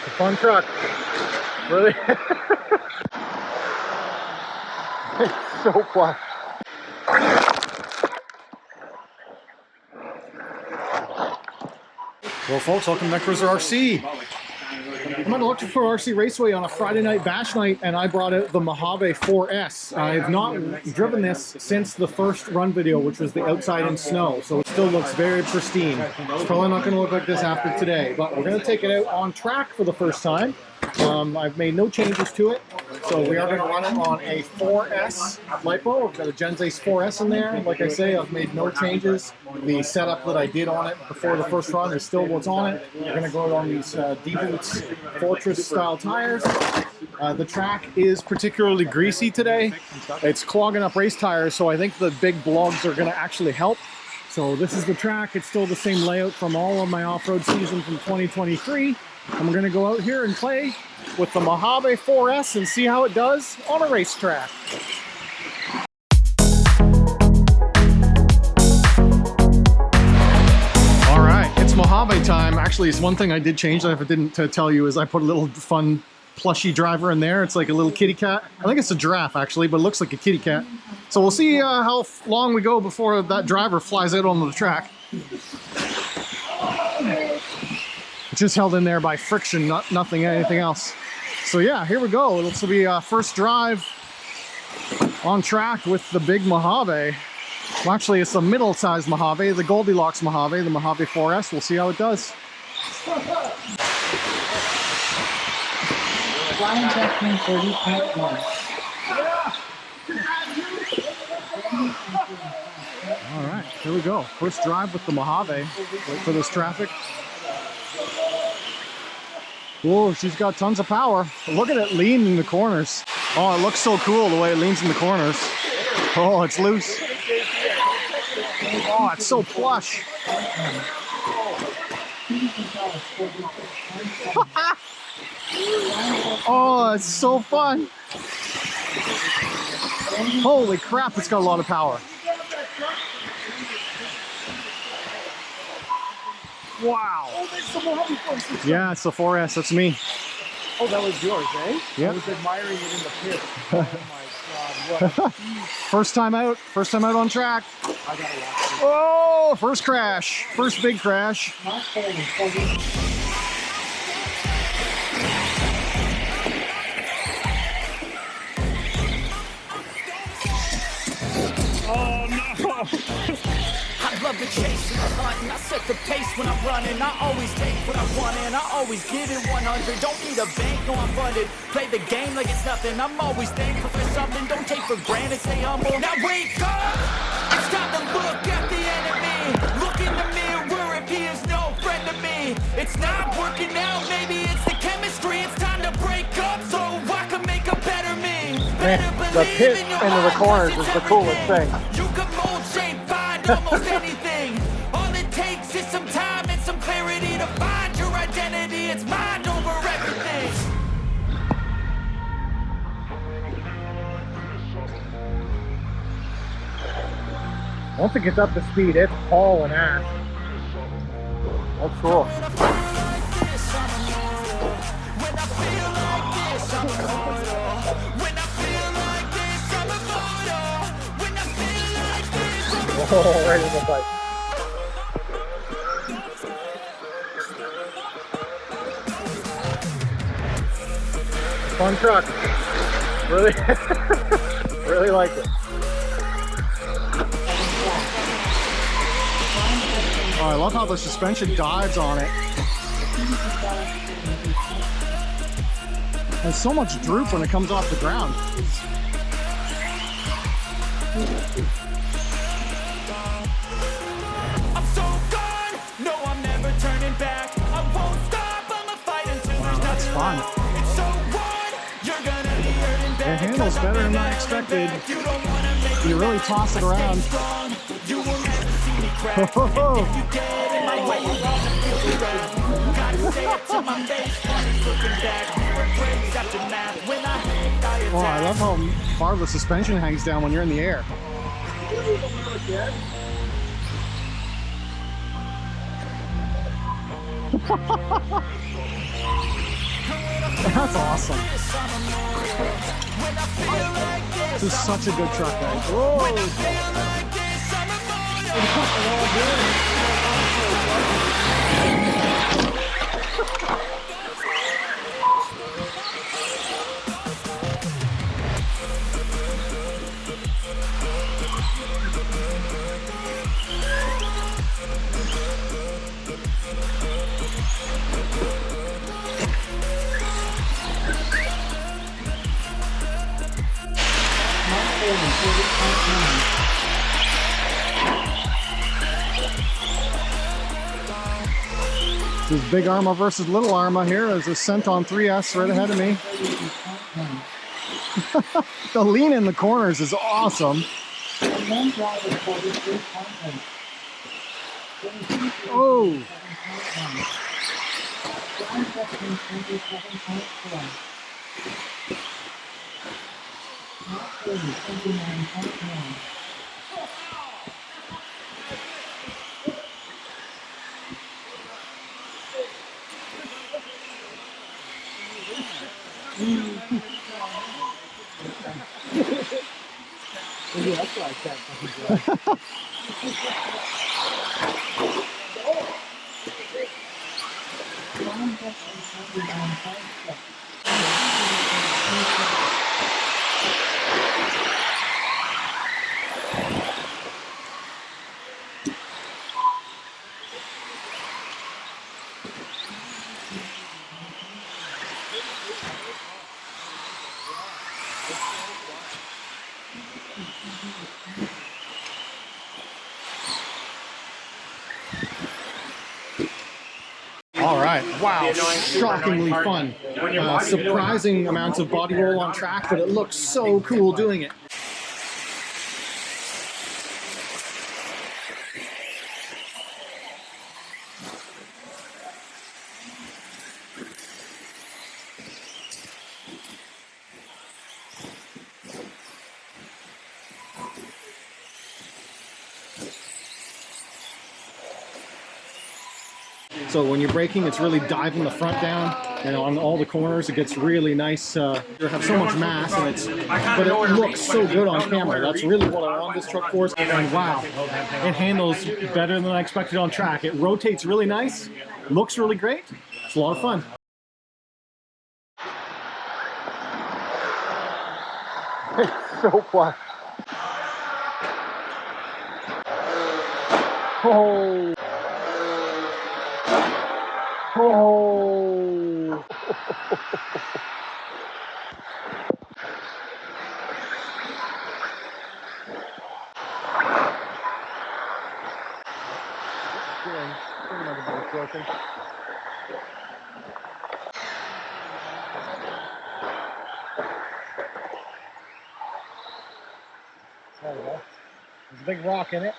It's a fun truck. Really? It's so fun. Well, folks, welcome to Netcruzer RC. I'm on looking for RC Raceway on a Friday night bash night, and I brought out the Mojave 4S. I've not driven this since the first run video, which was the outside in snow, so it still looks very pristine. It's probably not going to look like this after today, but we're going to take it out on track for the first time. I've made no changes to it, so we are going to run it on a 4S LiPo. I've got a Genzace 4S in there. Like I say, I've made no changes. The setup that I did on it before the first run is still what's on it. We're going to go on these D-Boots Fortress style tires. The track is particularly greasy today. It's clogging up race tires, so I think the big blogs are going to actually help. So this is the track. It's still the same layout from all of my off-road season from 2023. And we're going to go out here and play with the Mojave 4S and see how it does on a racetrack. All right, it's Mojave time. Actually, it's one thing I did change that I didn't tell you is I put a little fun plushy driver in there. It's like a little kitty cat. I think it's a giraffe actually, but it looks like a kitty cat. So we'll see how long we go before that driver flies out onto the track. It's just held in there by friction, nothing, anything else. So yeah, here we go. This will be first drive on track with the big Mojave. Well, actually, it's a middle-sized Mojave, the Goldilocks Mojave, the Mojave 4S. We'll see how it does. Flying Jackman 30.1. All right, here we go. First drive with the Mojave. Wait for this traffic. Whoa, she's got tons of power. Look at it lean in the corners. Oh, it looks so cool the way it leans in the corners. Oh, it's loose. Oh, it's so plush. Oh, it's so fun. Holy crap, it's got a lot of power. Wow. Yeah, it's the 4S. That's me. Oh, that was yours, eh? Yeah. I was admiring it in the pit. Oh my God, what? First time out on track. I gotta watch it. Oh, first crash. First big crash. Oh no! I love the chase and the hunt, and I set the pace when I'm running. I always take what I want and I always give it 100. Don't need a bank, no I'm funded. Play the game like it's nothing. I'm always thankful for something. Don't take for granted, stay humble. Now wake up! It's time to look at the enemy. Look in the mirror if he is no friend to me. It's not working out, maybe it's the chemistry. It's time to break up so I can make a better me. The pit into the corners is the coolest thing. You can mold, shape, find almost anything. All it takes is some time and some clarity to find your identity. It's mind over everything. Once it gets up to speed, it's hauling ass. That's cool. When I feel like this, I'm immortal. When I feel like this, I'm immortal. When I feel like this, I'm immortal. When I feel like this, I'm immortal. Oh, right in the bike. Fun truck. Really, really like it. Oh, I love how the suspension dives on it. There's so much droop when it comes off the ground. I'm so gone. No, I'm never turning back. I won't stop. I'ma fight until there's That's nothing fun. left. It's so what? You're gonna be hurting back. It handles better than I expected. You don't wanna make You really toss it around. strong. You will never see me crack. Ho, ho, ho. If you get in my way, you're gonna feel the road. Gotta say it to my face. One is looking back. Mirror breaks after math. When I hate, I attack. Oh, I love how far the suspension hangs down when you're in the air. That's awesome. This is such a good truck, guys. Whoa. This is Big ARRMA versus Little ARRMA here. There's a Senton 3S right ahead of me. The lean in the corners is awesome. Oh! Maybe that's why I can't fucking drive. All right, wow, shockingly fun. Surprising amounts of body roll on track, but it looks so cool doing it. So when you're braking, it's really diving the front down, and on all the corners, it gets really nice. You have so much mass, and but it looks so good on camera. That's really what I want this truck for. And wow, it handles better than I expected on track. It rotates really nice, looks really great. It's a lot of fun. It's so fun. Oh. Oh! There we go. There's a big rock in it.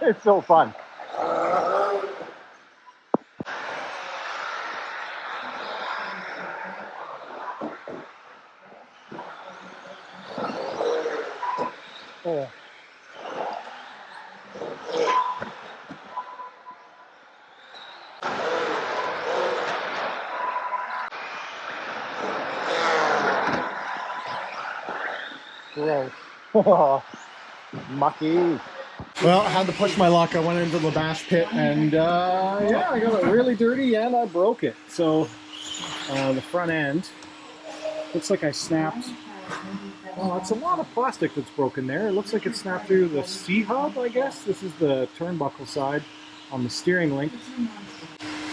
It's so fun. Oh. Gross. Oh, mucky. Well, I had to push my luck. I went into the bash pit, and yeah, I got it really dirty, and I broke it. So the front end looks like I snapped. Oh, it's a lot of plastic that's broken there. It looks like it snapped through the C-hub, I guess. This is the turnbuckle side on the steering link.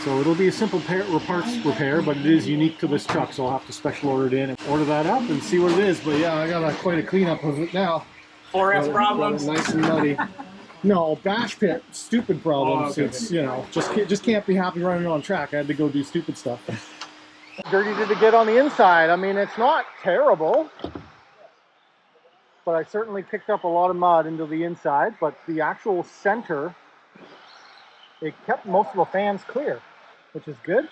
So it'll be a simple parts repair, but it is unique to this truck, so I'll have to special order it in and order that up and see what it is. But yeah, I got quite a cleanup of it now. 4S problems. Nice and muddy. No, bash pit, stupid problems. Oh, okay. It's, you know, just can't be happy running on track. I had to go do stupid stuff. Dirty did it get on the inside? I mean, it's not terrible, but I certainly picked up a lot of mud into the inside. But the actual center, it kept most of the fans clear, which is good.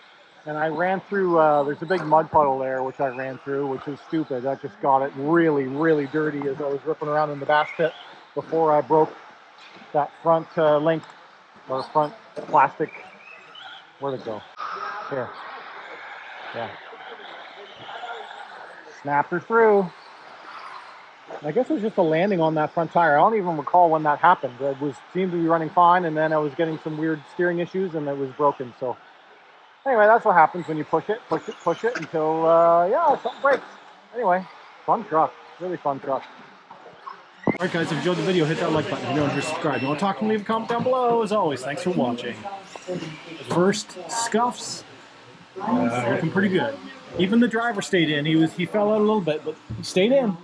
And I ran through, there's a big mud puddle there, which I ran through, which is stupid. That just got it really, really dirty as I was ripping around in the bash pit before I broke that front link, or front plastic. Where'd it go? Here. Yeah. Snapped her through. I guess it was just a landing on that front tire. I don't even recall when that happened. It seemed to be running fine, and then I was getting some weird steering issues, and it was broken. So anyway, that's what happens when you push it until, yeah, something breaks. Anyway, fun truck. Really fun truck. All right, guys, if you enjoyed the video, hit that like button. If you don't subscribe, you want to talk to me, leave a comment down below. As always, thanks for watching. First scuffs, looking pretty good. Even the driver stayed in. He fell out a little bit, but he stayed in.